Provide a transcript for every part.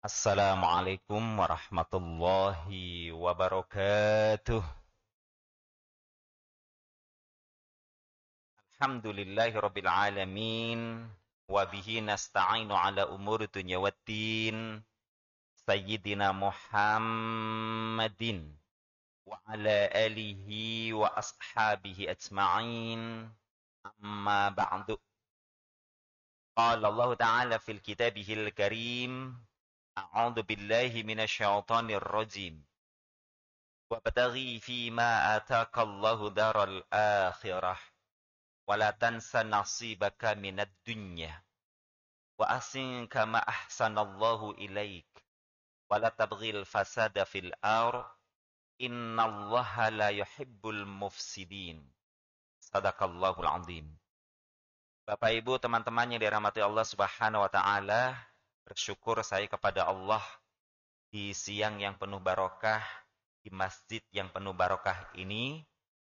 Assalamualaikum warahmatullahi wabarakatuh. Alhamdulillahi alamin. Wa bihi nasta'inu ala umuri dunya waddin. Sayyidina Muhammadin wa ala alihi wa ashabihi ajma'in. Amma ba'du. Qala Allah Ta'ala fil kitabihil karim. A'udzu billahi minasyaitonir rajim. Wabtaghi fima ataka Allahu daral akhirah wa la tansa nasibaka minad dunya wa ahsin kama ahsanallahu ilaik wa la tabghil fasada fil ardh innallaha la yuhibbul mufsidin. Sadaqallahul azim. Bapak Ibu, teman-teman yang dirahmati Allah Subhanahu wa taala, bersyukur saya kepada Allah di siang yang penuh barokah, di masjid yang penuh barokah ini,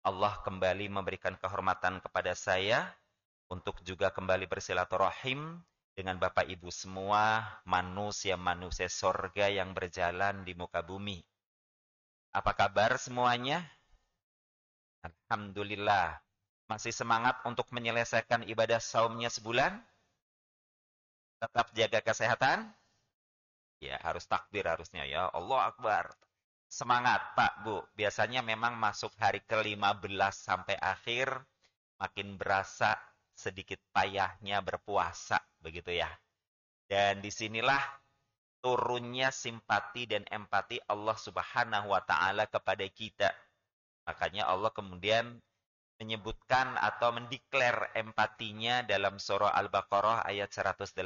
Allah kembali memberikan kehormatan kepada saya untuk juga kembali bersilaturahim dengan Bapak Ibu semua, manusia-manusia sorga yang berjalan di muka bumi. Apa kabar semuanya? Alhamdulillah. Masih semangat untuk menyelesaikan ibadah saumnya sebulan? Tetap jaga kesehatan? Ya, harus takbir harusnya ya. Allah Akbar. Semangat Pak, Bu. Biasanya memang masuk hari ke-15 sampai akhir, makin berasa sedikit payahnya berpuasa, begitu ya. Dan disinilah turunnya simpati dan empati Allah Subhanahu wa Ta'ala kepada kita. Makanya Allah kemudian menyebutkan atau mendeklar empatinya dalam surah Al-Baqarah ayat 186.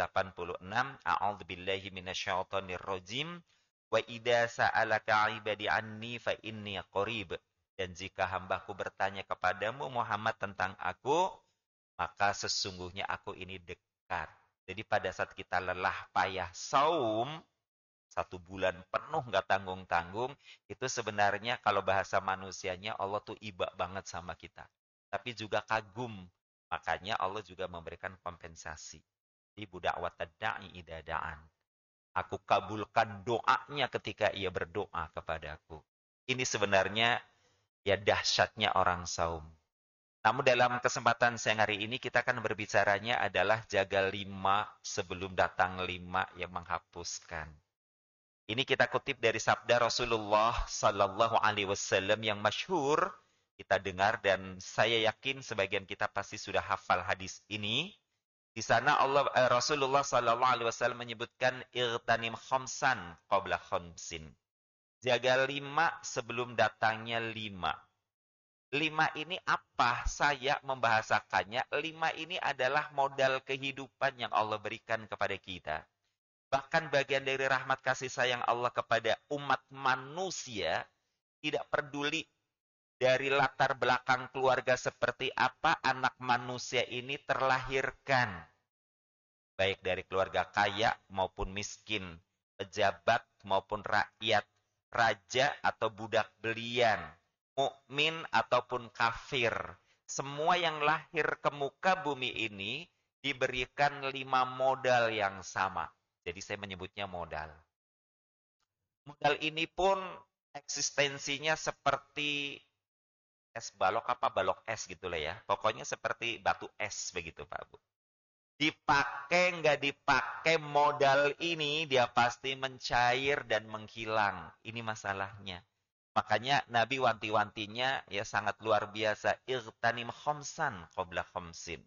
A'udzubillahi minasyaitonir rajim. Wa idza sa'alaka 'ibadi anni fa inni qarib. Dan jika hambaku bertanya kepadamu Muhammad tentang aku, maka sesungguhnya aku ini dekat. Jadi pada saat kita lelah payah saum, 1 bulan penuh nggak tanggung-tanggung, itu sebenarnya kalau bahasa manusianya Allah tuh iba banget sama kita. Tapi juga kagum. Makanya Allah juga memberikan kompensasi. Di budak watada'i idada'an. Aku kabulkan doanya ketika ia berdoa kepadaku. Ini sebenarnya ya dahsyatnya orang saum. Namun dalam kesempatan siang hari ini kita akan berbicaranya adalah jaga 5 sebelum datang 5 yang menghapuskan. Ini kita kutip dari sabda Rasulullah Sallallahu Alaihi Wasallam yang masyhur kita dengar dan saya yakin sebagian kita pasti sudah hafal hadis ini. Di sana Rasulullah Sallallahu Alaihi Wasallam menyebutkan irtanim khamsan qabla khamsin. Jaga 5 sebelum datangnya 5. 5 ini apa? Saya membahasakannya. 5 ini adalah modal kehidupan yang Allah berikan kepada kita. Bahkan bagian dari rahmat kasih sayang Allah kepada umat manusia, tidak peduli dari latar belakang keluarga seperti apa anak manusia ini terlahirkan. Baik dari keluarga kaya maupun miskin, pejabat maupun rakyat, raja atau budak belian, mukmin ataupun kafir. Semua yang lahir ke muka bumi ini diberikan 5 modal yang sama. Jadi saya menyebutnya modal. Modal ini pun eksistensinya seperti es balok apa balok es gitu lah ya. Pokoknya seperti batu es begitu Pak Bu. Dipakai nggak dipakai modal ini dia pasti mencair dan menghilang. Ini masalahnya. Makanya Nabi wanti-wantinya ya sangat luar biasa. Irtanim khamsan qabla khamsin.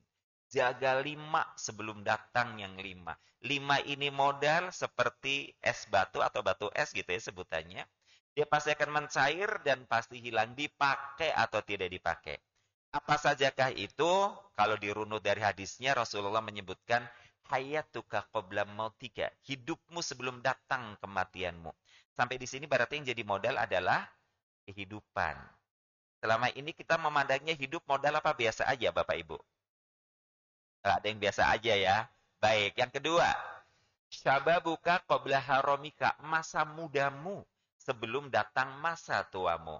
Jaga 5 sebelum datang yang 5. 5 ini modal seperti es batu atau batu es gitu ya sebutannya. Dia pasti akan mencair dan pasti hilang dipakai atau tidak dipakai. Apa sajakah itu? Kalau dirunut dari hadisnya Rasulullah menyebutkan hayatuka qabla mautika. Hidupmu sebelum datang kematianmu. Sampai di sini berarti yang jadi modal adalah kehidupan. Selama ini kita memandangnya hidup modal apa biasa aja Bapak Ibu? Ada yang biasa aja ya. Baik, yang kedua. Syababuka qabla haromika. Masa mudamu sebelum datang masa tuamu.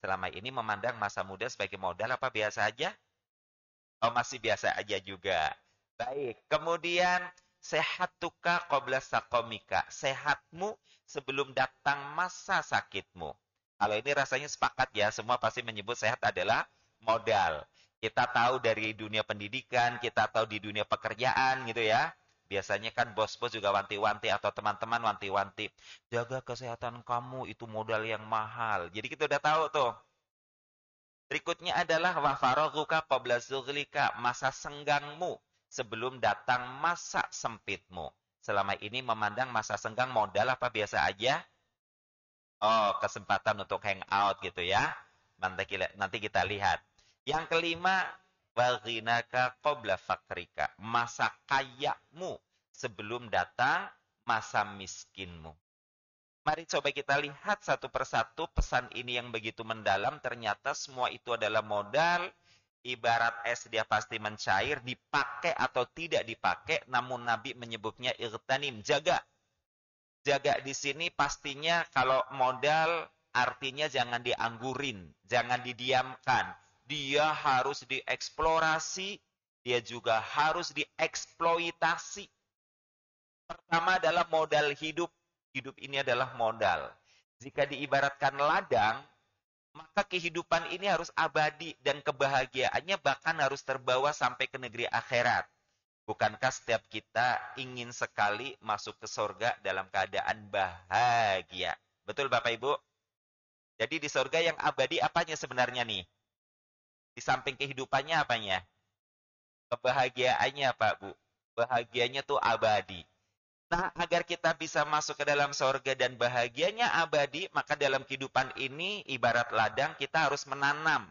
Selama ini memandang masa muda sebagai modal apa biasa aja? Oh, masih biasa aja juga. Baik, kemudian Sehatuka qabla saqamika. Sehatmu sebelum datang masa sakitmu. Kalau ini rasanya sepakat ya, semua pasti menyebut sehat adalah modal. Kita tahu dari dunia pendidikan, kita tahu di dunia pekerjaan gitu ya. Biasanya kan bos-bos juga wanti-wanti atau teman-teman wanti-wanti. Jaga kesehatan kamu, itu modal yang mahal. Jadi kita udah tahu tuh. Berikutnya adalah wa faraghuka qabla zughlika, masa senggangmu sebelum datang masa sempitmu. Selama ini memandang masa senggang modal apa biasa aja? Oh, kesempatan untuk hangout gitu ya. Nanti kita lihat. Yang kelima, wa ghinaka qabla fakrika, masa kayamu sebelum datang masa miskinmu. Mari coba kita lihat satu persatu pesan ini yang begitu mendalam. Ternyata semua itu adalah modal. Ibarat es dia pasti mencair, dipakai atau tidak dipakai. Namun Nabi menyebutnya irtanim, jaga. Jaga di sini pastinya kalau modal artinya jangan dianggurin, jangan didiamkan. Dia harus dieksplorasi, dia juga harus dieksploitasi. Pertama adalah modal hidup. Hidup ini adalah modal. Jika diibaratkan ladang, maka kehidupan ini harus abadi dan kebahagiaannya bahkan harus terbawa sampai ke negeri akhirat. Bukankah setiap kita ingin sekali masuk ke surga dalam keadaan bahagia? Betul Bapak Ibu? Jadi di surga yang abadi apanya sebenarnya nih? Di samping kehidupannya apanya? Kebahagiaannya Pak Bu. Bahagianya tuh abadi. Nah, agar kita bisa masuk ke dalam sorga dan bahagianya abadi, maka dalam kehidupan ini, ibarat ladang, kita harus menanam.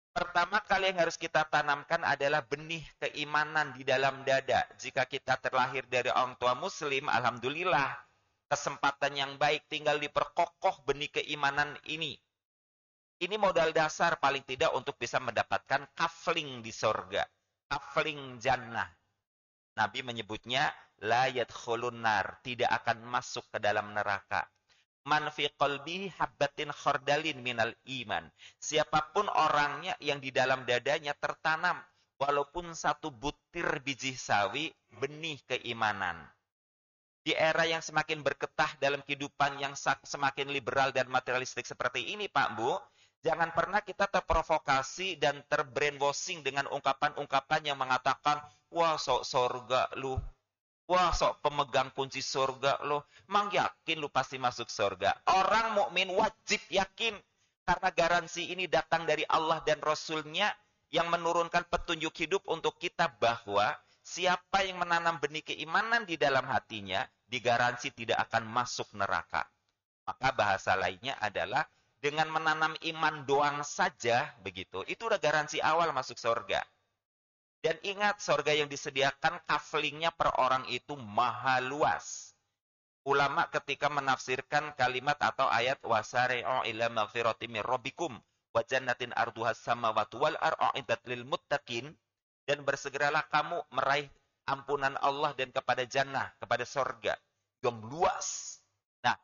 Pertama kali yang harus kita tanamkan adalah benih keimanan di dalam dada. Jika kita terlahir dari orang tua muslim, alhamdulillah, kesempatan yang baik tinggal diperkokoh benih keimanan ini. Ini modal dasar paling tidak untuk bisa mendapatkan kafling di sorga. Kafling jannah. Nabi menyebutnya la yadkhulun nar, tidak akan masuk ke dalam neraka. Man fi qalbihi habbatin khardalin minal iman. Siapapun orangnya yang di dalam dadanya tertanam walaupun satu butir biji sawi, benih keimanan. Di era yang semakin berketah dalam kehidupan yang semakin liberal dan materialistik seperti ini, Pak Bu, jangan pernah kita terprovokasi dan terbrainwashing dengan ungkapan-ungkapan yang mengatakan, wah sok sorga lu, wah sok pemegang kunci sorga lu, mang yakin lu pasti masuk sorga. Orang mukmin wajib yakin, karena garansi ini datang dari Allah dan Rasulnya yang menurunkan petunjuk hidup untuk kita bahwa siapa yang menanam benih keimanan di dalam hatinya, digaransi tidak akan masuk neraka. Maka bahasa lainnya adalah dengan menanam iman doang saja, begitu, itu udah garansi awal masuk surga. Dan ingat, surga yang disediakan kaflingnya per orang itu maha luas. Ulama ketika menafsirkan kalimat atau ayat wasari'u ila maghfirati mir rabbikum wa jannatin arduhas samawati wal ar'iddat lil muttaqin, dan bersegeralah kamu meraih ampunan Allah dan kepada jannah, kepada surga yang luas. Nah,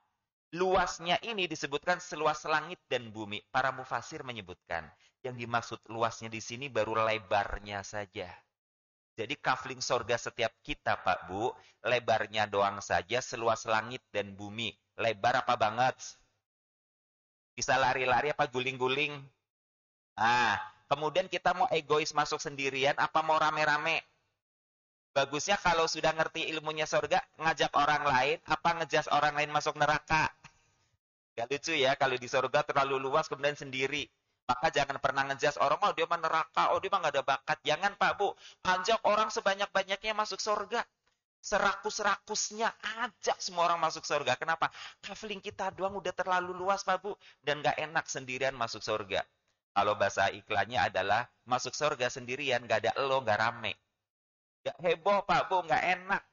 luasnya ini disebutkan seluas langit dan bumi. Para mufasir menyebutkan yang dimaksud luasnya di sini baru lebarnya saja. Jadi kafling surga setiap kita, Pak Bu, lebarnya doang saja seluas langit dan bumi. Lebar apa banget? Bisa lari-lari apa guling-guling? Nah, kemudian kita mau egois masuk sendirian apa mau rame-rame? Bagusnya kalau sudah ngerti ilmunya surga, ngajak orang lain apa ngejas orang lain masuk neraka? Gak lucu ya kalau di surga terlalu luas kemudian sendiri. Maka jangan pernah ngejas orang, oh dia mah neraka, oh dia mah gak ada bakat. Jangan Pak Bu, ajak orang sebanyak-banyaknya masuk surga. Serakus-rakusnya ajak semua orang masuk surga. Kenapa? Kafling kita doang udah terlalu luas Pak Bu. Dan gak enak sendirian masuk surga. Kalau bahasa iklannya adalah masuk surga sendirian, gak ada elo, gak rame. Gak heboh Pak Bu, gak enak.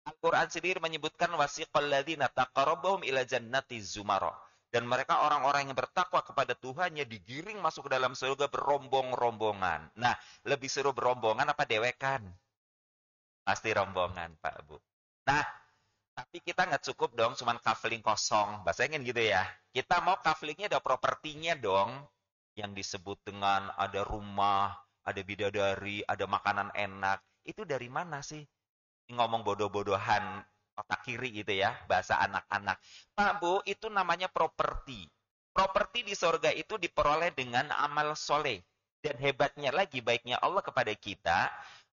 Al-Quran sendiri menyebutkan wasiqal ladzina taqarrabahum ila jannati zumara. Dan mereka orang-orang yang bertakwa kepada Tuhannya digiring masuk ke dalam surga berombong-rombongan. Nah, lebih seru berombongan apa dewekan? Pasti rombongan, Pak Bu. Nah, tapi kita nggak cukup dong cuman kafling kosong. Bahasanya gitu ya. Kita mau kaflingnya ada propertinya dong. Yang disebut dengan ada rumah, ada bidadari, ada makanan enak. Itu dari mana sih? ngomong bodoh-bodohan otak kiri gitu ya, bahasa anak-anak. Pak Bu, itu namanya properti. Properti di sorga itu diperoleh dengan amal soleh. Dan hebatnya lagi, baiknya Allah kepada kita,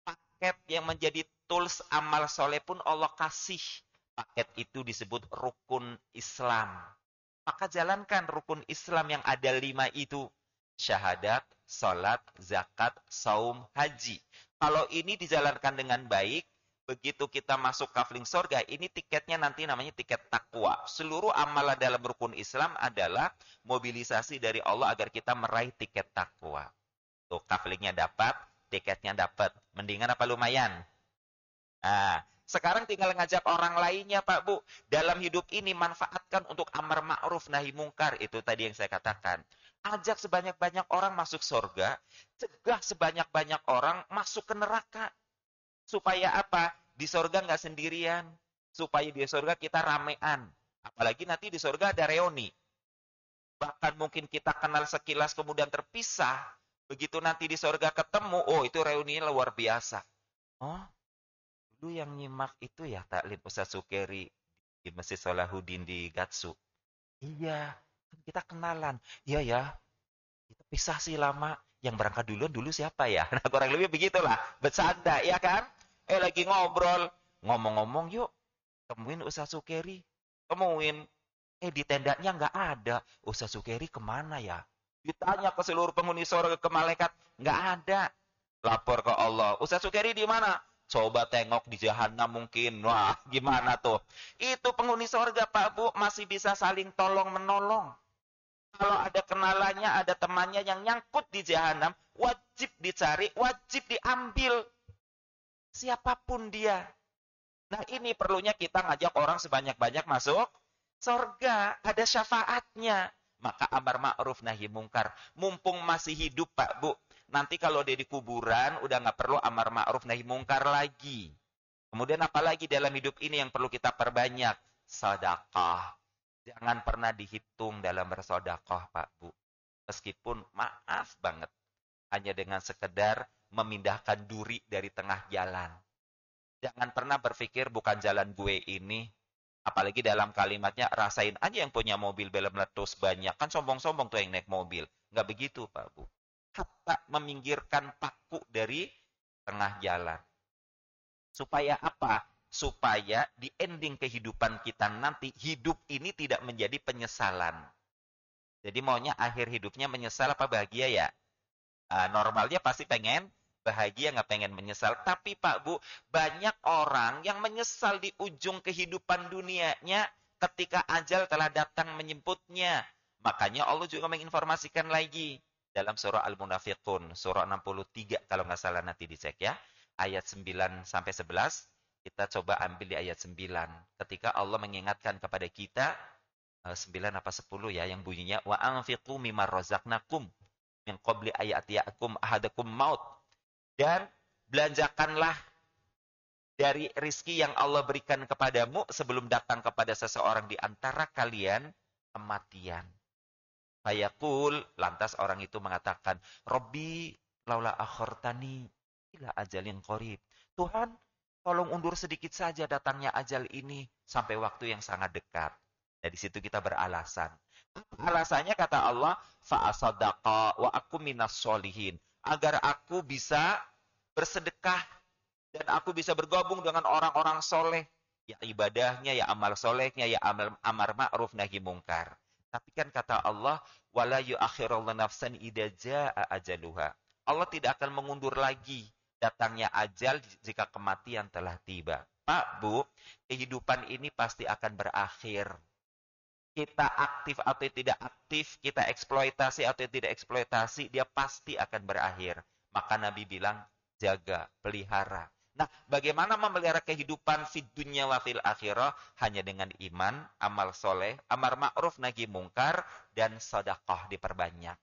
paket yang menjadi tools amal soleh pun Allah kasih. Paket itu disebut rukun Islam. Maka jalankan rukun Islam yang ada 5 itu. Syahadat, salat, zakat, saum, haji. Kalau ini dijalankan dengan baik, begitu kita masuk kafling sorga, ini tiketnya nanti namanya tiket takwa. Seluruh amalan dalam rukun Islam adalah mobilisasi dari Allah agar kita meraih tiket takwa. Tuh, kaflingnya dapat, tiketnya dapat. Mendingan apa lumayan? Nah, sekarang tinggal ngajak orang lainnya, Pak Bu. Dalam hidup ini manfaatkan untuk amar ma'ruf nahi mungkar. Itu tadi yang saya katakan. Ajak sebanyak-banyak orang masuk surga. Cegah sebanyak-banyak orang masuk ke neraka. Supaya apa? Di surga nggak sendirian. Supaya di surga kita ramean. Apalagi nanti di surga ada reuni. Bahkan mungkin kita kenal sekilas kemudian terpisah. Begitu nanti di surga ketemu, oh itu reuninya luar biasa. Oh, dulu yang nyimak itu ya taklim Ustaz Sukeri di Masjid Salahuddin di Gatsu. Iya, kan kita kenalan. Iya ya, kita pisah sih lama. Yang berangkat duluan dulu siapa ya? Nah, kurang lebih begitulah. Bercanda, ya kan? Lagi ngobrol. Ngomong-ngomong yuk, temuin Ustaz Sukeri. Temuin. Di tendanya nggak ada. Ustaz Sukeri kemana ya? Ditanya ke seluruh penghuni surga, ke malaikat. Nggak ada. Lapor ke Allah. Ustaz Sukeri di mana? Coba tengok di jahanam mungkin. Wah, gimana tuh? Itu penghuni sorga, Pak Bu, masih bisa saling tolong-menolong. Kalau ada kenalannya, ada temannya yang nyangkut di jahanam, wajib dicari, wajib diambil. Siapapun dia. Nah, ini perlunya kita ngajak orang sebanyak-banyak masuk sorga. Ada syafaatnya. Maka amar ma'ruf nahi mungkar. Mumpung masih hidup, Pak Bu. Nanti kalau dia di kuburan, udah nggak perlu amar ma'ruf nahi mungkar lagi. Kemudian apalagi dalam hidup ini yang perlu kita perbanyak? Sedekah. Jangan pernah dihitung dalam bersedekah, Pak Bu. Meskipun maaf banget. Hanya dengan sekedar memindahkan duri dari tengah jalan. Jangan pernah berpikir bukan jalan gue ini. Apalagi dalam kalimatnya, rasain aja yang punya mobil belum meletus banyak. Kan sombong-sombong tuh yang naik mobil. Nggak begitu, Pak Bu. Hatta meminggirkan paku dari tengah jalan. Supaya apa? Supaya di ending kehidupan kita nanti, hidup ini tidak menjadi penyesalan. Jadi maunya akhir hidupnya menyesal apa bahagia ya? Normalnya pasti pengen bahagia, nggak pengen menyesal. Tapi Pak Bu, banyak orang yang menyesal di ujung kehidupan dunianya ketika ajal telah datang menjemputnya. Makanya Allah juga menginformasikan lagi dalam surah Al-Munafiqun, surah 63 kalau nggak salah nanti dicek ya. Ayat 9 sampai 11, kita coba ambil di ayat 9. Ketika Allah mengingatkan kepada kita, 9 apa 10 ya, yang bunyinya, wa anfiqu mimma razaqnakum min qabli ayatiyakum ahadakum maut. Dan belanjakanlah dari rizki yang Allah berikan kepadamu sebelum datang kepada seseorang di antara kalian kematian. Fayaqul, lantas orang itu mengatakan, Robbi laula akhortani ila ajalin qarib. Tuhan, tolong undur sedikit saja datangnya ajal ini sampai waktu yang sangat dekat. Dari situ kita beralasan. Alasannya kata Allah, fa'asadaqa wa aku minas solihin. Agar aku bisa bersedekah dan aku bisa bergabung dengan orang-orang soleh. Ya ibadahnya, ya amal solehnya, ya amar ma'ruf nahi mungkar. Tapi kan kata Allah, wala yu'akhirullah nafsan idza jaa ajaluha. Allah tidak akan mengundur lagi datangnya ajal jika kematian telah tiba. Pak, Bu, kehidupan ini pasti akan berakhir. Kita aktif atau tidak aktif, kita eksploitasi atau tidak eksploitasi, dia pasti akan berakhir. Maka Nabi bilang, jaga, pelihara. Nah, bagaimana memelihara kehidupan fid dunya wa fil akhirah? Hanya dengan iman, amal soleh, amar ma'ruf nahi mungkar, dan sedekah diperbanyak.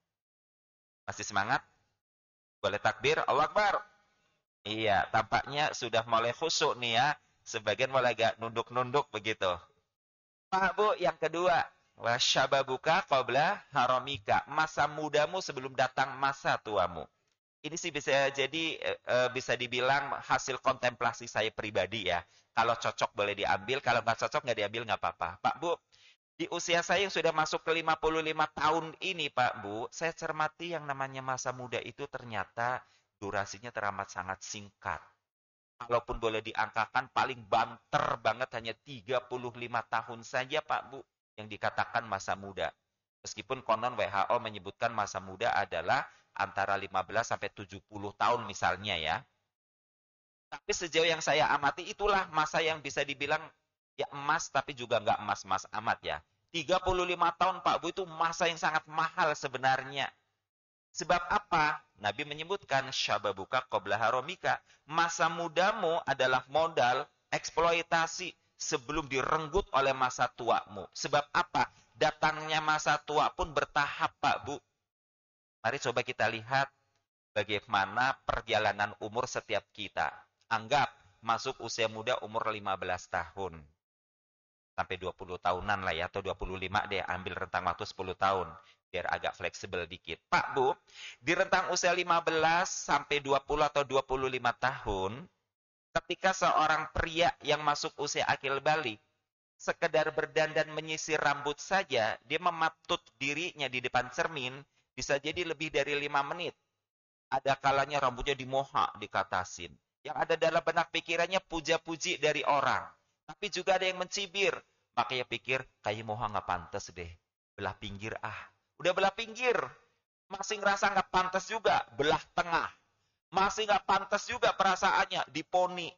Masih semangat? Boleh takbir? Allah Akbar. Iya, tampaknya sudah mulai khusyuk nih ya. Sebagian mulai agak nunduk-nunduk begitu. Pak Bu, yang kedua, wasyababuka qabla haramika. Masa mudamu sebelum datang masa tuamu. Ini sih bisa jadi bisa dibilang hasil kontemplasi saya pribadi ya. Kalau cocok boleh diambil, kalau nggak cocok nggak diambil nggak apa-apa. Pak Bu, di usia saya yang sudah masuk ke 55 tahun ini Pak Bu, saya cermati yang namanya masa muda itu ternyata durasinya teramat sangat singkat. Kalaupun boleh diangkakan paling banter banget hanya 35 tahun saja Pak Bu yang dikatakan masa muda. Meskipun konon WHO menyebutkan masa muda adalah antara 15 sampai 70 tahun misalnya ya. Tapi sejauh yang saya amati itulah masa yang bisa dibilang ya emas tapi juga nggak emas-emas amat ya. 35 tahun Pak Bu itu masa yang sangat mahal sebenarnya. Sebab apa? Nabi menyebutkan syababuka qabla haromika. Masa mudamu adalah modal eksploitasi sebelum direnggut oleh masa tuamu. Sebab apa? Datangnya masa tua pun bertahap Pak Bu. Mari coba kita lihat bagaimana perjalanan umur setiap kita. Anggap masuk usia muda umur 15 tahun. Sampai 20 tahunan lah ya, atau 25 deh, ambil rentang waktu 10 tahun. Biar agak fleksibel dikit. Pak Bu, di rentang usia 15 sampai 20 atau 25 tahun, ketika seorang pria yang masuk usia akil balik, sekedar berdandan menyisir rambut saja, dia mematut dirinya di depan cermin, bisa jadi lebih dari 5 menit. Ada kalanya rambutnya dimohak, dikatasin. Yang ada dalam benak pikirannya puja-puji dari orang. Tapi juga ada yang mencibir. Makanya pikir, kayak moha nggak pantas deh. Belah pinggir ah. Udah belah pinggir. Masih ngerasa nggak pantas juga. Belah tengah. Masih nggak pantas juga perasaannya. Diponi.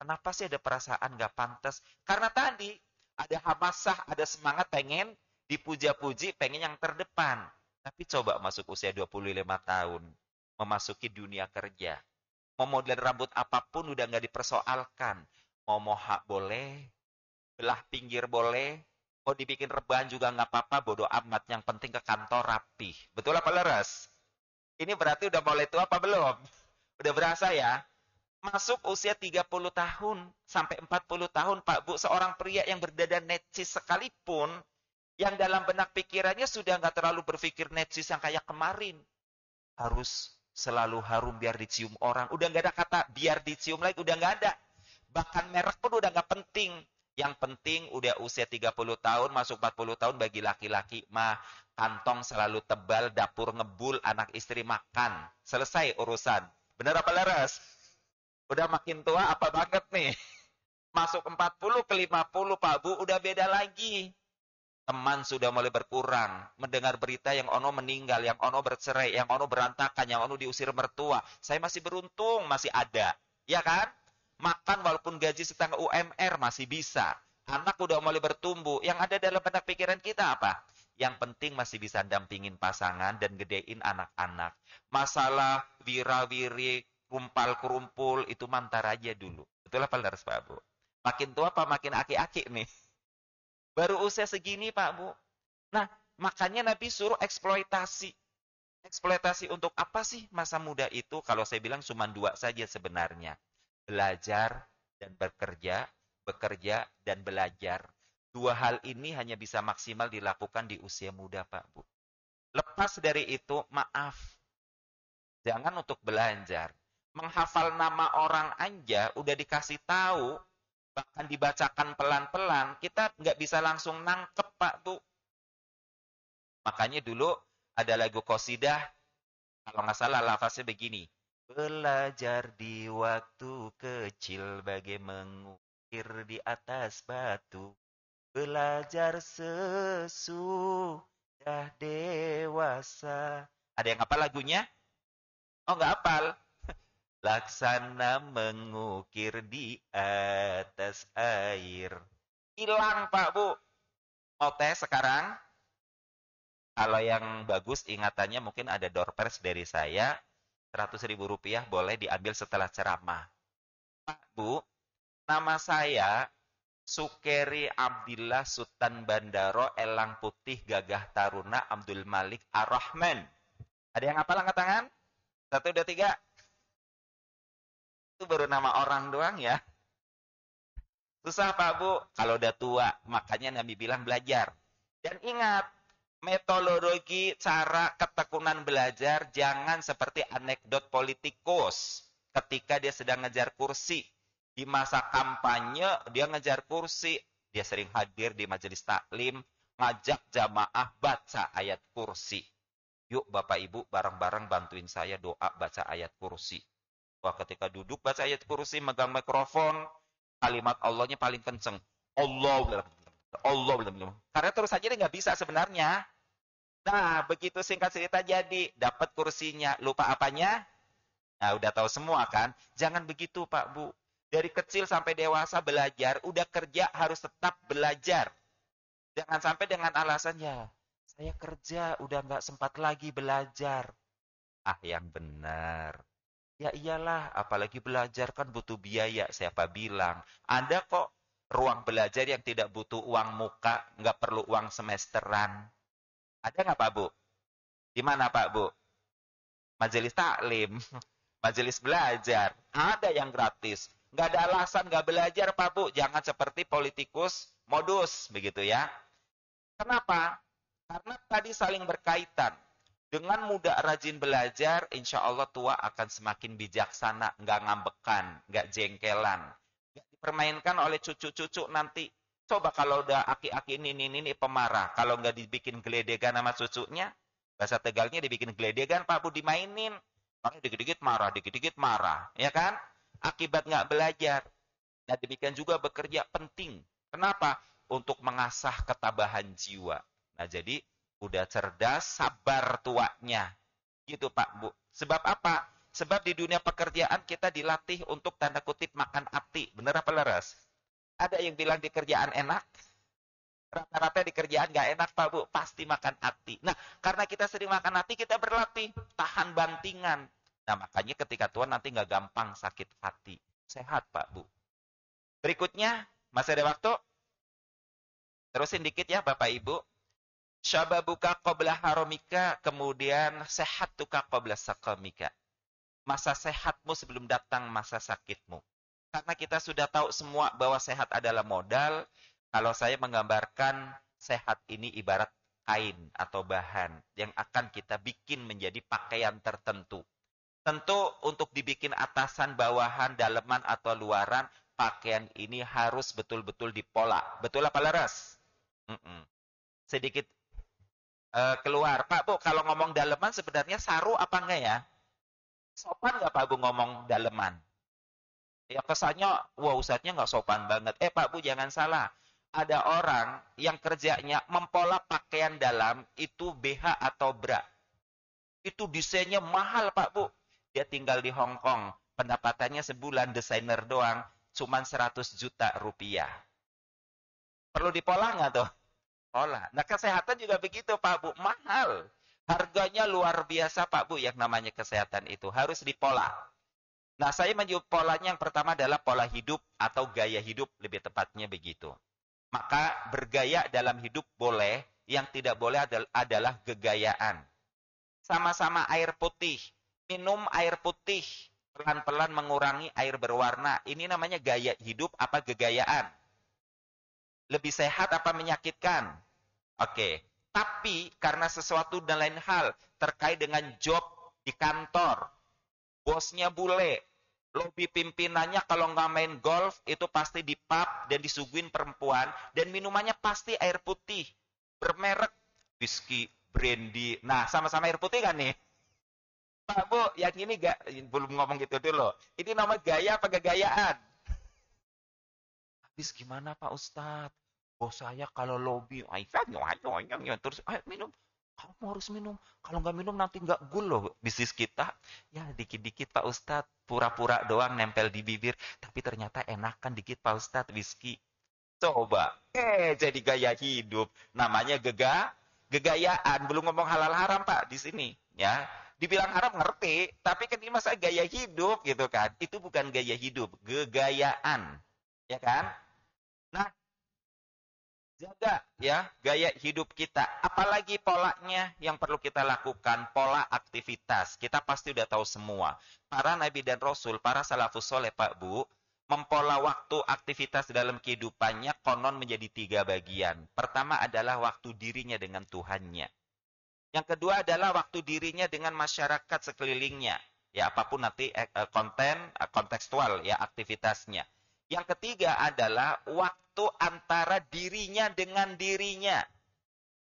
Kenapa sih ada perasaan nggak pantas? Karena tadi ada hamasah, ada semangat pengen dipuja-puji, pengen yang terdepan. Tapi coba masuk usia 25 tahun. Memasuki dunia kerja. Mau model rambut apapun udah nggak dipersoalkan. Mau mohak boleh, belah pinggir boleh, mau dibikin rebahan juga nggak apa-apa, bodo amat. Yang penting ke kantor rapih. Betul apa leres? Ini berarti udah mulai tua apa belum? Udah berasa ya? Masuk usia 30 tahun sampai 40 tahun Pak Bu, seorang pria yang berdandan necis sekalipun, yang dalam benak pikirannya sudah nggak terlalu berpikir necis yang kayak kemarin. Harus selalu harum biar dicium orang. Udah nggak ada kata biar dicium lagi, udah nggak ada. Bahkan merek pun udah nggak penting. Yang penting udah usia 30 tahun, masuk 40 tahun bagi laki-laki mah kantong selalu tebal, dapur ngebul, anak istri makan. Selesai urusan. Bener apa leres? Udah makin tua apa banget nih? Masuk 40 ke 50 Pak Bu, udah beda lagi. Teman sudah mulai berkurang. Mendengar berita yang ono meninggal, yang ono bercerai, yang ono berantakan, yang ono diusir mertua. Saya masih beruntung, masih ada. Ya kan? Makan walaupun gaji setengah UMR masih bisa. Anak udah mulai bertumbuh. Yang ada dalam benak pikiran kita apa? Yang penting masih bisa dampingin pasangan dan gedein anak-anak. Masalah wira-wiri, kumpal-kerumpul, itu mantar aja dulu. Betul apa harus Pak Bu? Makin tua apa makin aki-aki nih? Baru usia segini Pak Bu. Nah, makanya Nabi suruh eksploitasi. Eksploitasi untuk apa sih masa muda itu? Kalau saya bilang cuma dua saja sebenarnya. Belajar dan bekerja, bekerja dan belajar. Dua hal ini hanya bisa maksimal dilakukan di usia muda Pak Bu. Lepas dari itu, maaf. Jangan untuk belajar. Menghafal nama orang aja udah dikasih tahu, bahkan dibacakan pelan-pelan, kita nggak bisa langsung nangkep Pak Bu. Makanya dulu ada lagu qasidah, kalau nggak salah lafaznya begini. Belajar di waktu kecil bagai mengukir di atas batu. Belajar sesudah dewasa. Ada yang apa lagunya? Oh nggak hafal. Laksana mengukir di atas air. Hilang Pak Bu. Mau tes sekarang? Kalau yang bagus ingatannya mungkin ada door prize dari saya. 100.000 rupiah boleh diambil setelah ceramah. Pak Bu, nama saya Sukeri Abdillah Sultan Bandaro Elang Putih Gagah Taruna Abdul Malik Ar-Rahman. Ada yang hafal angkat tangan? 1, 2, 3. Itu baru nama orang doang ya. Susah Pak Bu, kalau udah tua, makanya Nabi bilang belajar. Dan ingat, Metodologi cara ketekunan belajar jangan seperti anekdot politikus ketika dia sedang ngejar kursi. Di masa kampanye dia ngejar kursi, dia sering hadir di majelis taklim, ngajak jamaah baca ayat kursi. Yuk Bapak Ibu bareng-bareng bantuin saya doa baca ayat kursi. Wah, ketika duduk baca ayat kursi megang mikrofon, kalimat Allahnya paling kenceng. Allah, Allah, karena terus saja dia nggak bisa sebenarnya. Nah, begitu singkat cerita jadi, dapat kursinya, lupa apanya? Nah, udah tahu semua kan? Jangan begitu, Pak Bu. Dari kecil sampai dewasa belajar, udah kerja harus tetap belajar. Jangan sampai dengan alasannya, saya kerja, udah nggak sempat lagi belajar. Ah, yang benar. Ya iyalah, apalagi belajar kan butuh biaya, siapa bilang. Ada kok ruang belajar yang tidak butuh uang muka, nggak perlu uang semesteran. Ada nggak Pak Bu? Di mana Pak Bu? Majelis taklim, majelis belajar. Ada yang gratis. Nggak ada alasan nggak belajar Pak Bu. Jangan seperti politikus modus, begitu ya. Kenapa? Karena tadi saling berkaitan. Dengan mudah rajin belajar, insya Allah tua akan semakin bijaksana, nggak ngambekan, nggak jengkelan. Nggak dipermainkan oleh cucu-cucu nanti. Coba kalau udah aki-aki ini pemarah. Kalau nggak dibikin geledegan sama cucunya, bahasa Tegalnya dibikin geledegan, Pak Bu dimainin. Makanya dikit-dikit marah. Ya kan? Akibat nggak belajar. Nah demikian juga bekerja penting. Kenapa? Untuk mengasah ketabahan jiwa. Nah jadi udah cerdas, sabar tuanya. Gitu Pak Bu. Sebab apa? Sebab di dunia pekerjaan kita dilatih untuk tanda kutip makan hati. Bener apa leres? Ada yang bilang di kerjaan enak, rata-rata di kerjaan nggak enak Pak Bu, pasti makan hati. Nah, karena kita sering makan hati, kita berlatih tahan bantingan. Nah, makanya ketika tua nanti nggak gampang sakit hati. Sehat Pak Bu. Berikutnya, masih ada waktu? Terusin dikit ya Bapak Ibu. Syababuka qabla haromika, kemudian sehatuka qabla sakamika. Masa sehatmu sebelum datang masa sakitmu. Karena kita sudah tahu semua bahwa sehat adalah modal, kalau saya menggambarkan sehat ini ibarat kain atau bahan yang akan kita bikin menjadi pakaian tertentu. Tentu untuk dibikin atasan, bawahan, daleman, atau luaran, pakaian ini harus betul-betul dipola. Betul apa leres? Sedikit keluar. Pak Bu, kalau ngomong daleman sebenarnya saru apa enggak ya? Sopan nggak Pak Bu ngomong daleman? Ya kesannya, wah Ustadznya nggak sopan banget. Pak Bu jangan salah. Ada orang yang kerjanya mempola pakaian dalam itu BH atau bra. Itu desainnya mahal Pak Bu. Dia tinggal di Hong Kong. Pendapatannya sebulan desainer doang. Cuman 100 juta rupiah. Perlu dipola nggak tuh? Pola. Nah kesehatan juga begitu Pak Bu. Mahal. Harganya luar biasa Pak Bu yang namanya kesehatan itu. Harus dipola. Nah saya menyebut polanya yang pertama adalah pola hidup atau gaya hidup. Lebih tepatnya begitu. Maka bergaya dalam hidup boleh. Yang tidak boleh adalah gegayaan. Sama-sama air putih. Minum air putih. Pelan-pelan mengurangi air berwarna. Ini namanya gaya hidup apa gegayaan? Lebih sehat apa menyakitkan? Oke. Tapi karena sesuatu dan lain hal terkait dengan job di kantor. Bosnya bule. Lobi pimpinannya kalau nggak main golf itu pasti di pub dan disuguhin perempuan. Dan minumannya pasti air putih. Bermerek. Whisky, brandy. Nah sama-sama air putih kan nih? Pak Bu, yang ini belum ngomong gitu dulu. Ini nama gaya apa gayaan? Habis gimana Pak Ustadz? Bos saya kalau lobby, terus ayo minum. Kamu harus minum. Kalau nggak minum nanti nggak gul loh bisnis kita. Ya dikit-dikit Pak Ustadz. Pura-pura doang nempel di bibir. Tapi ternyata enakan dikit Pak Ustadz whisky. Coba. Jadi gaya hidup. Namanya gegayaan. Belum ngomong halal haram Pak di sini. Ya. Dibilang haram ngerti, tapi kan ini masa gaya hidup gitu kan. Itu bukan gaya hidup, gegayaan. Ya kan? Nah, jaga ya gaya hidup kita. Apalagi polanya yang perlu kita lakukan, pola aktivitas. Kita pasti udah tahu semua. Para nabi dan rasul, para salafus soleh Pak Bu, mempola waktu aktivitas dalam kehidupannya konon menjadi 3 bagian. Pertama adalah waktu dirinya dengan Tuhannya. Yang kedua adalah waktu dirinya dengan masyarakat sekelilingnya. Ya, apapun nanti konten, kontekstual ya aktivitasnya. Yang ketiga adalah waktu antara dirinya dengan dirinya.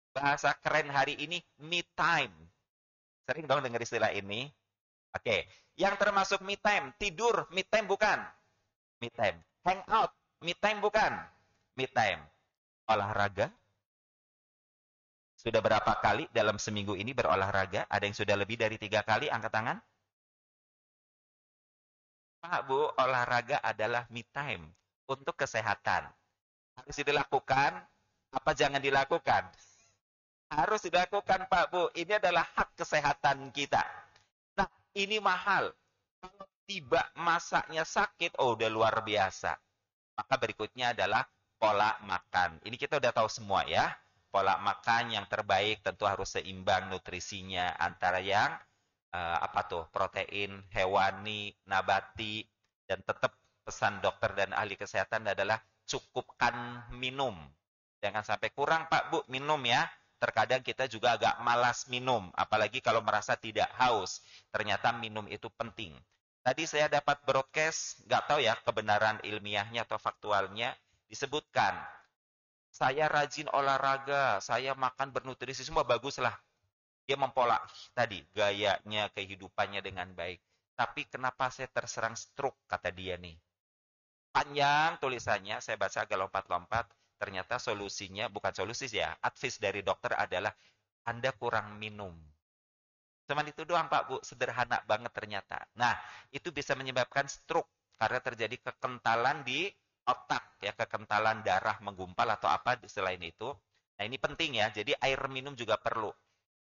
Bahasa keren hari ini, me time. Sering dong dengar istilah ini. Oke, yang termasuk me time, tidur, me time bukan? Me time. Hangout, me time bukan? Me time. Olahraga, sudah berapa kali dalam seminggu ini berolahraga? Ada yang sudah lebih dari 3 kali? Angkat tangan. Pak, Bu, olahraga adalah me time untuk kesehatan. Harus dilakukan, apa jangan dilakukan? Harus dilakukan, Pak, Bu. Ini adalah hak kesehatan kita. Nah, ini mahal. Kalau tiba masaknya sakit, oh udah luar biasa. Maka berikutnya adalah pola makan. Ini kita udah tahu semua ya. Pola makan yang terbaik tentu harus seimbang nutrisinya antara yang protein hewani, nabati, dan tetap pesan dokter dan ahli kesehatan adalah cukupkan minum. Jangan sampai kurang, Pak, Bu, minum ya. Terkadang kita juga agak malas minum, apalagi kalau merasa tidak haus. Ternyata minum itu penting. Tadi saya dapat broadcast, nggak tahu ya kebenaran ilmiahnya atau faktualnya, disebutkan, saya rajin olahraga, saya makan bernutrisi, semua bagus lah. Dia mempola tadi, gayanya, kehidupannya dengan baik. Tapi kenapa saya terserang stroke, kata dia nih. Panjang tulisannya, saya baca agak lompat-lompat, ternyata solusinya, bukan solusi ya, advice dari dokter adalah, Anda kurang minum. Cuman itu doang Pak Bu, sederhana banget ternyata. Nah, itu bisa menyebabkan stroke karena terjadi kekentalan di otak ya, kekentalan darah menggumpal atau apa selain itu. Nah, ini penting ya. Jadi air minum juga perlu.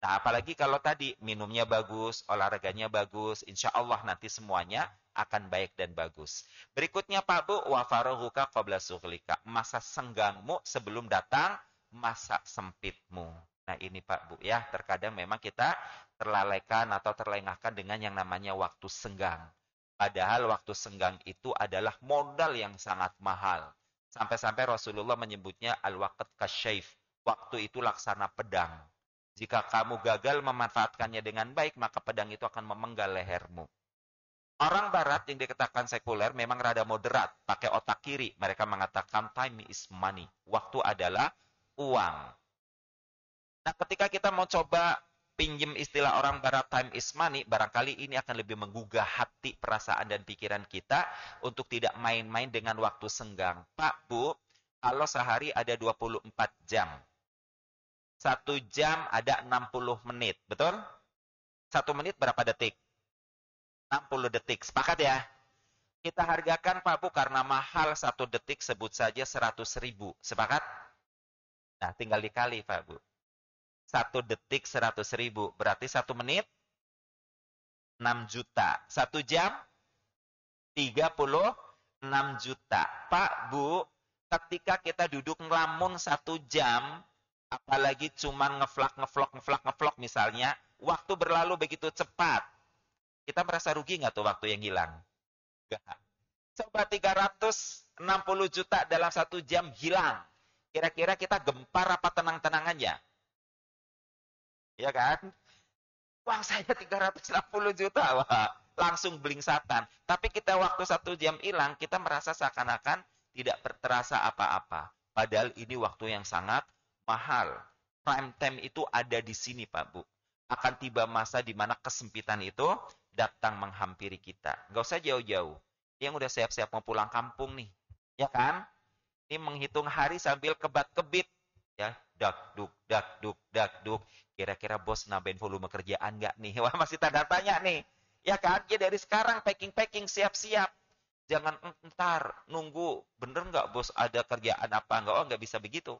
Nah, apalagi kalau tadi minumnya bagus, olahraganya bagus, insya Allah nanti semuanya akan baik dan bagus. Berikutnya Pak Bu, wa farahuka qabla sughlika. Masa senggangmu sebelum datang masa sempitmu. Nah, ini Pak Bu ya, terkadang memang kita terlalaikan atau terlengahkan dengan yang namanya waktu senggang. Padahal waktu senggang itu adalah modal yang sangat mahal. Sampai-sampai Rasulullah menyebutnya al-waqt kasyaif. Waktu itu laksana pedang. Jika kamu gagal memanfaatkannya dengan baik, maka pedang itu akan memenggal lehermu. Orang barat yang dikatakan sekuler memang rada moderat, pakai otak kiri. Mereka mengatakan time is money. Waktu adalah uang. Nah, ketika kita mau coba pinjam istilah orang barat time is money, barangkali ini akan lebih menggugah hati, perasaan, dan pikiran kita untuk tidak main-main dengan waktu senggang. Pak, Bu, kalau sehari ada 24 jam, 1 jam ada 60 menit, betul? 1 menit berapa detik? 60 detik, sepakat ya? Kita hargakan Pak Bu karena mahal 1 detik sebut saja 100.000, sepakat? Nah, tinggal dikali Pak Bu. 1 detik 100.000, berarti 1 menit 6 juta. 1 jam 36 juta. Pak Bu, ketika kita duduk ngelamun 1 jam, apalagi cuma ngevlog misalnya, waktu berlalu begitu cepat. Kita merasa rugi nggak tuh waktu yang hilang? Enggak. Coba 360 juta dalam 1 jam hilang. Kira-kira kita gempar apa tenang-tenang aja? Ya kan? Uang saya 360 juta, wah, langsung blingsatan. Tapi kita waktu 1 jam hilang, kita merasa seakan-akan tidak terasa apa-apa. Padahal ini waktu yang sangat mahal. Prime time itu ada di sini, Pak Bu. Akan tiba masa di mana kesempitan itu datang menghampiri kita. Gak usah jauh-jauh. Yang udah siap-siap mau pulang kampung nih. Ya kan? Ini menghitung hari sambil kebat-kebit. Ya, dak-duk. Kira-kira bos nambahin volume kerjaan nggak nih? Wah, masih tanda tanya nih. Ya kan? Ya dari sekarang packing-packing, siap-siap. Jangan ntar nunggu. Bener nggak bos ada kerjaan apa? Nggak, oh nggak bisa begitu.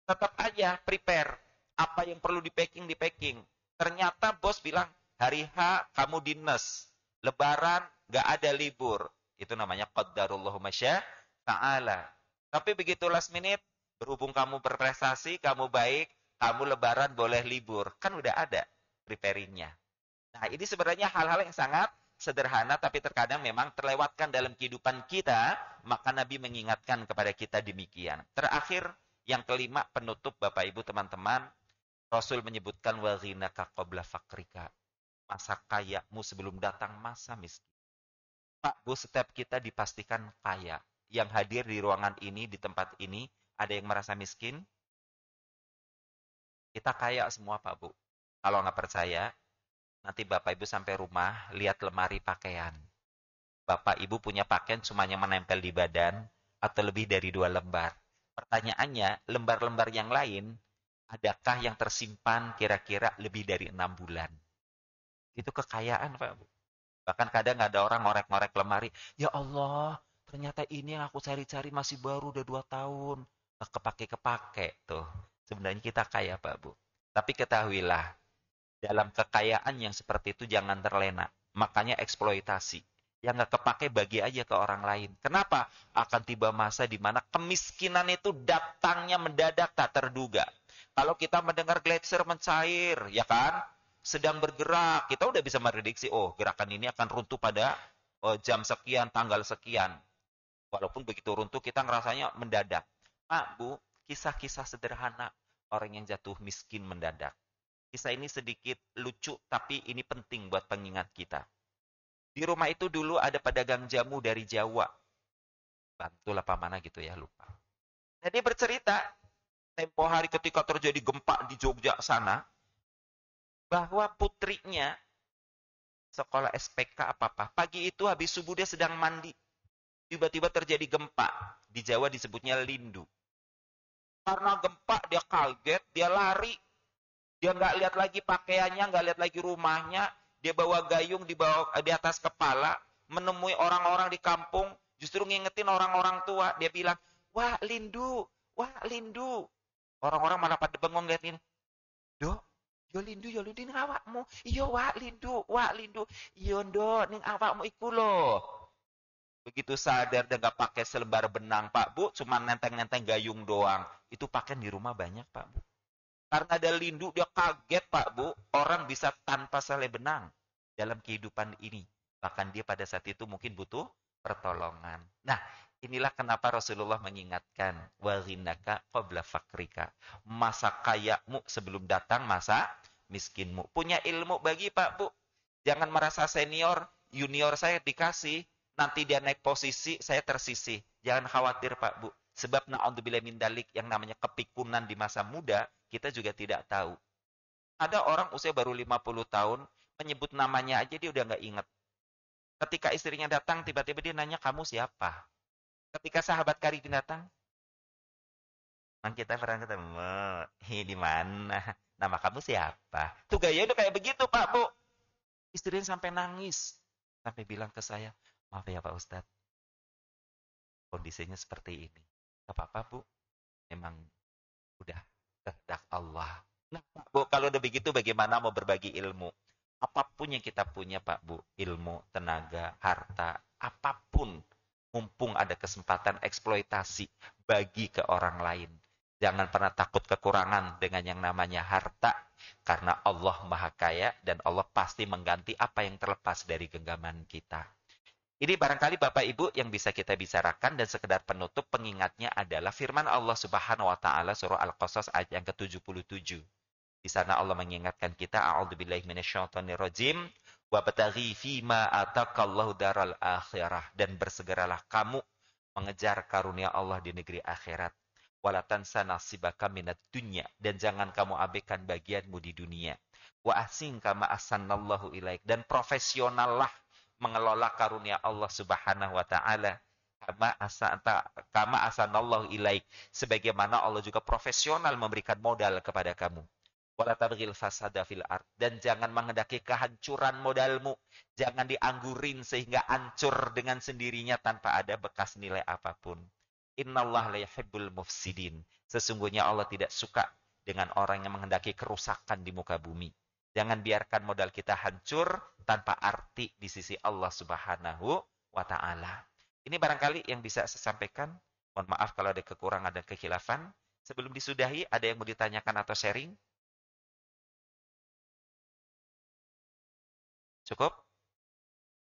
Tetap aja prepare. Apa yang perlu di-packing. Ternyata bos bilang, hari H kamu dinas. Lebaran nggak ada libur. Itu namanya qaddarullahu masya ta'ala. Tapi begitu last minute, berhubung kamu berprestasi, kamu baik, kamu lebaran boleh libur. Kan udah ada preparingnya. Nah, ini sebenarnya hal-hal yang sangat sederhana tapi terkadang memang terlewatkan dalam kehidupan kita, maka Nabi mengingatkan kepada kita demikian. Terakhir, yang kelima, penutup Bapak Ibu teman-teman, Rasul menyebutkan wa ghinaka qabla fakrika. Masa kayamu sebelum datang masa miskin. Pak, Bu, setiap kita dipastikan kaya. Yang hadir di ruangan ini, di tempat ini, ada yang merasa miskin? Kita kaya semua, Pak, Bu. Kalau nggak percaya, nanti Bapak Ibu sampai rumah, lihat lemari pakaian. Bapak Ibu punya pakaian cuma yang menempel di badan, atau lebih dari 2 lembar. Pertanyaannya, lembar-lembar yang lain, adakah yang tersimpan kira-kira lebih dari 6 bulan? Itu kekayaan, Pak, Bu. Bahkan kadang ada orang ngorek-ngorek lemari. Ya Allah, ternyata ini yang aku cari-cari masih baru, udah 2 tahun. Nggak kepake-kepake tuh. Sebenarnya kita kaya, Pak, Bu. Tapi ketahuilah, dalam kekayaan yang seperti itu jangan terlena. Makanya eksploitasi. Yang nggak kepake bagi aja ke orang lain. Kenapa? Akan tiba masa di mana kemiskinan itu datangnya mendadak tak terduga. Kalau kita mendengar gletser mencair, ya kan? Sedang bergerak, kita udah bisa memprediksi, oh gerakan ini akan runtuh pada jam sekian, tanggal sekian. Walaupun begitu runtuh, kita ngerasanya mendadak. Pak, Bu, kisah-kisah sederhana orang yang jatuh miskin mendadak. Kisah ini sedikit lucu, tapi ini penting buat pengingat kita. Di rumah itu dulu ada pedagang jamu dari Jawa. Bantul apa mana gitu ya, lupa. Nah, dia bercerita, tempo hari ketika terjadi gempa di Jogja sana, bahwa putrinya sekolah SPK apa-apa. Pagi itu habis subuh dia sedang mandi. Tiba-tiba terjadi gempa. Di Jawa disebutnya lindu. Karena gempa dia kaget, dia lari. Dia nggak lihat lagi pakaiannya, nggak lihat lagi rumahnya. Dia bawa gayung di atas kepala. Menemui orang-orang di kampung. Justru ngingetin orang-orang tua. Dia bilang, wah lindu, wah lindu. Orang-orang malah pada bengong liatin. Dok, yo lindu ning awakmu. Iya wak lindu. Iya ndok ning awakmu iku lho. Begitu sadar dia nggak pakai selembar benang, Pak Bu, cuma nenteng-nenteng gayung doang. Itu pakaian di rumah banyak, Pak Bu. Karena ada lindu, dia kaget, Pak Bu. Orang bisa tanpa selai benang dalam kehidupan ini. Bahkan dia pada saat itu mungkin butuh pertolongan. Nah, inilah kenapa Rasulullah mengingatkan, wa ghinaka qabla fakrika. Masa kayamu sebelum datang masa miskinmu. Punya ilmu bagi Pak Bu. Jangan merasa senior, junior saya dikasih, nanti dia naik posisi, saya tersisih. Jangan khawatir Pak Bu. Sebab na'udzubillah min dalik yang namanya kepikunan di masa muda, kita juga tidak tahu. Ada orang usia baru 50 tahun, menyebut namanya aja dia udah nggak ingat. Ketika istrinya datang, tiba-tiba dia nanya, kamu siapa? Ketika sahabat karibin datang, kita pernah ketemu, di mana? Nama kamu siapa? Tuh gaya udah kayak begitu Pak Bu. Istrinya sampai nangis. Sampai bilang ke saya, maaf ya Pak Ustadz, kondisinya seperti ini. Gak apa-apa Bu, memang udah kehendak Allah. Nah Pak Bu, kalau udah begitu bagaimana mau berbagi ilmu? Apapun yang kita punya Pak Bu, ilmu, tenaga, harta, apapun. Mumpung ada kesempatan eksploitasi, bagi ke orang lain. Jangan pernah takut kekurangan dengan yang namanya harta. Karena Allah Maha Kaya dan Allah pasti mengganti apa yang terlepas dari genggaman kita. Ini barangkali Bapak Ibu yang bisa kita bicarakan dan sekedar penutup pengingatnya adalah firman Allah Subhanahu wa taala surah Al-Qasas ayat yang ke-77. Di sana Allah mengingatkan kita, a'udzubillahi minasyaitonirrajim, wabtaghi fima ataqallahu daral akhirah, dan bersegeralah kamu mengejar karunia Allah di negeri akhirat. Wala tansa nasibaka minad dunya, dan jangan kamu abaikan bagianmu di dunia. Wa ahsin kama ahsanallahu ilaik, dan profesionallah mengelola karunia Allah Subhanahu wa taala. Kama ahsanallahu ilaik, sebagaimana Allah juga profesional memberikan modal kepada kamu. Wala tabghil fasada fil ard, dan jangan menghendaki kehancuran modalmu. Jangan dianggurin sehingga hancur dengan sendirinya tanpa ada bekas nilai apapun. Innallaha la yuhibbul mufsidin. Sesungguhnya Allah tidak suka dengan orang yang menghendaki kerusakan di muka bumi. Jangan biarkan modal kita hancur tanpa arti di sisi Allah Subhanahu wa taala. Ini barangkali yang bisa saya sampaikan. Mohon maaf kalau ada kekurangan dan kekhilafan. Sebelum disudahi, ada yang mau ditanyakan atau sharing? Cukup?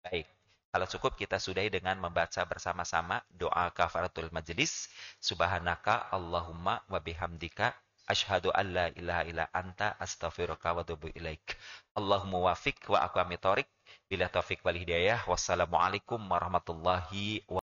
Baik. Kalau cukup kita sudahi dengan membaca bersama-sama doa kafaratul majelis. Subhanaka Allahumma wa bihamdika asyhadu an la ilaha illa anta astaghfiruka wa atubu ilaik. Allahumma wafiq wa aqwami thoriq bila taufik wal hidayah. Wassalamualaikum warahmatullahi wabarakatuh.